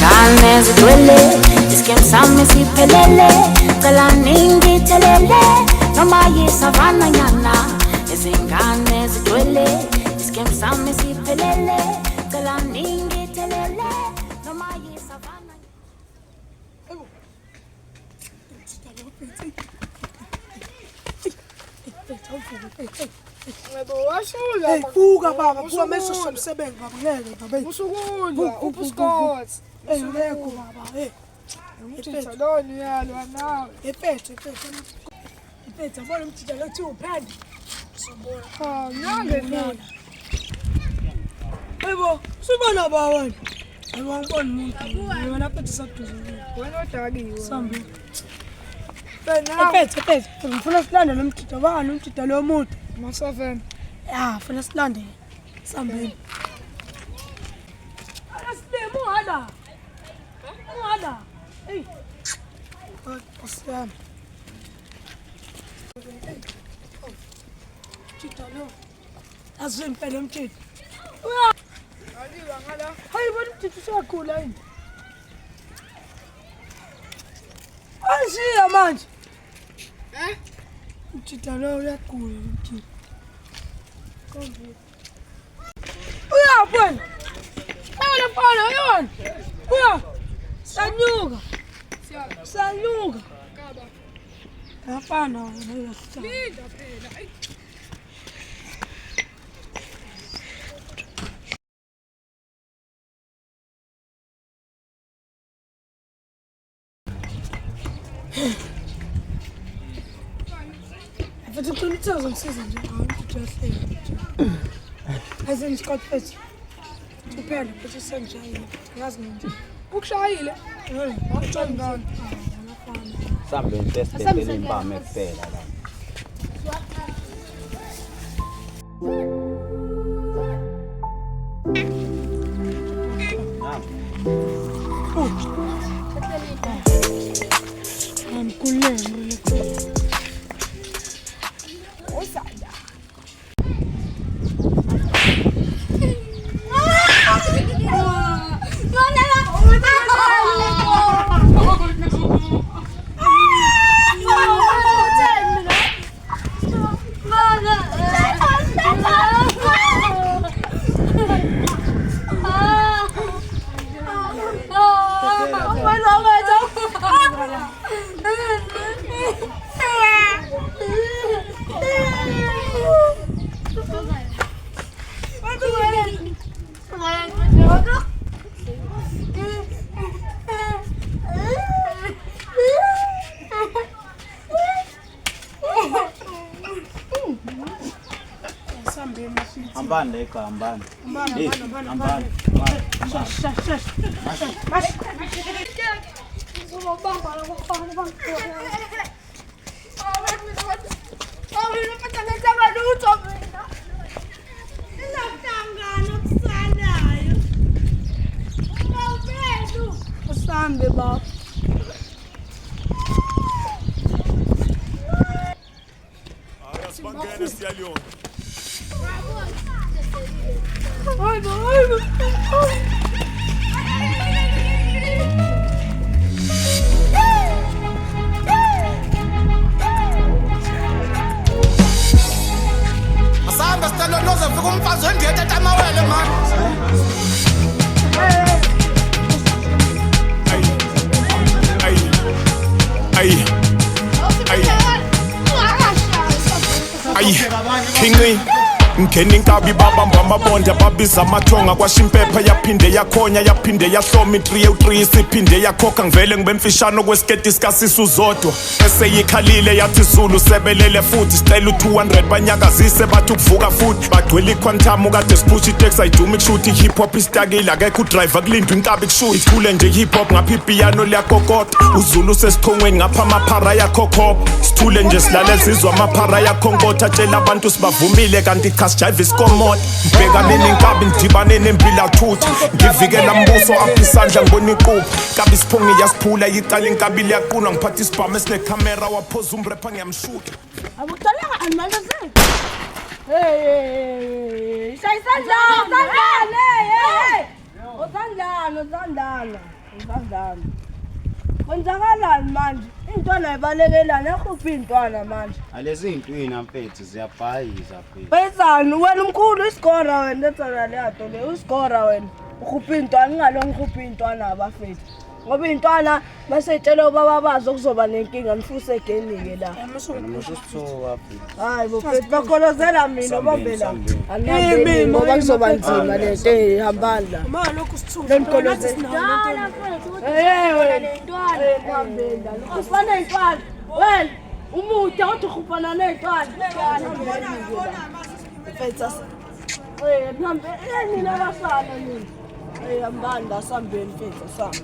izingane zigcwele iskem sami siphelele cela ningithelele noma yisavana nyana izingane zigcwele iskem sami siphelele cela ningithelele noma yisavana Buka baba, buka meso somsebenzi baba ngeke baba. Usukudla ubuskot. Ngeke baba, Umthetho lona uyalwa nawe. Ephethe. Ephethe bona umthetho lo kuthi uphanda. Sobona. Ha, nyange mina. Yebo, sibona ba wena. Yebo ngibona umuntu. Wena aphethe saduze. Wena odakiwe. Sambe. Bena Ephethe. Ngifuna silande lo mthetho bani umthetho lo mude. ma7. Ya, funa silande. Sambeni. Asilemu hala. Hala. Hey. Osiyami. Chitalo. Azempela umthetho. Aliwa ngala. Hayi bona umthetho usakhula yini? Ashiya manje. Chitalo uyakhula umthetho. Uyabona. Awona mfana uyona. Uya. Sanyuka. Sanyuka. Kaba. Ngafana wena. Linda phela. Futhi uqinisa ngisiza nje awuthi Azen isikhathi phezu. Kuphela futhi senjani. Yazi nje. Ukushayile. Awucangana. Sambe intestele impame kuphela la. Ambani eka ambani. Ambani. Sambe baba. Sibangene siyaliyona. Masamba sicela noze fika umfazi wengiyethe amawele man. Kingi ngeni nkabi baba mbamba bonda babiza amathonga kwashimpepha yaphinde yakhonya yaphinde yahloma 303 isiphinde yakhokha ngivele ngibemfishano kwesiketi sikasisi uzodwa bese yikhalile yathi Zulu sebelele futhi sicela u200 banyakazise bathi ukuvuka futhi bagcwele iquantum kade siphusha itaxi ayiduma ikushuthi hip hop istakile akekho udriver kulindwa inkabi kushuthi ithule nje hip hop ngapha ipiano liyakokota uZulu sesiphongweni ngapha amaphara yakhokhoba sithule nje silale sizwa amaphara yakhonkotha tshela abantu sibavumile kanti Jive iskomoda ngibhekane nenkabi ngidibane nempila thutha ngivikela mbuso apha isandla ngibona iqupha kabi siphongi yasiphula icala inkabi liyaquna ngiphatha isibhamu esinecamera waphoza umrapha ngiyamshuta Akutalanga almanda ze. Hey, shayisandla, sandla, hey. Osandla. Ngizandana. Kwenzakalani manje? Intwana ayibalekelana yakhupha intwana manje. Alezi intwini mfethu ziyabhayiza phela. Bayizani wena umkhulu iskora wena letsana leyato le uskora wena. Ukhupha intwana ngalong ukhupha intwana abafethu. Ngoba intwana masayitshela ubaba bazo kuzoba nenkinga nifuse egenike la. Musuthoka phela. Hayi bofethu bakholozela mina bombela. Anami ngoba kuzoba nzima lento ehambana la. Ma lokhu sithuka. Lenkolozela. Dala mfethu Wena. intwana. Hambela. Usifana intwana. Wena umude uthi ukhupana nezintwana. Mfethu mhambe nina basana nina. Hambanda sambeni mfethu samba.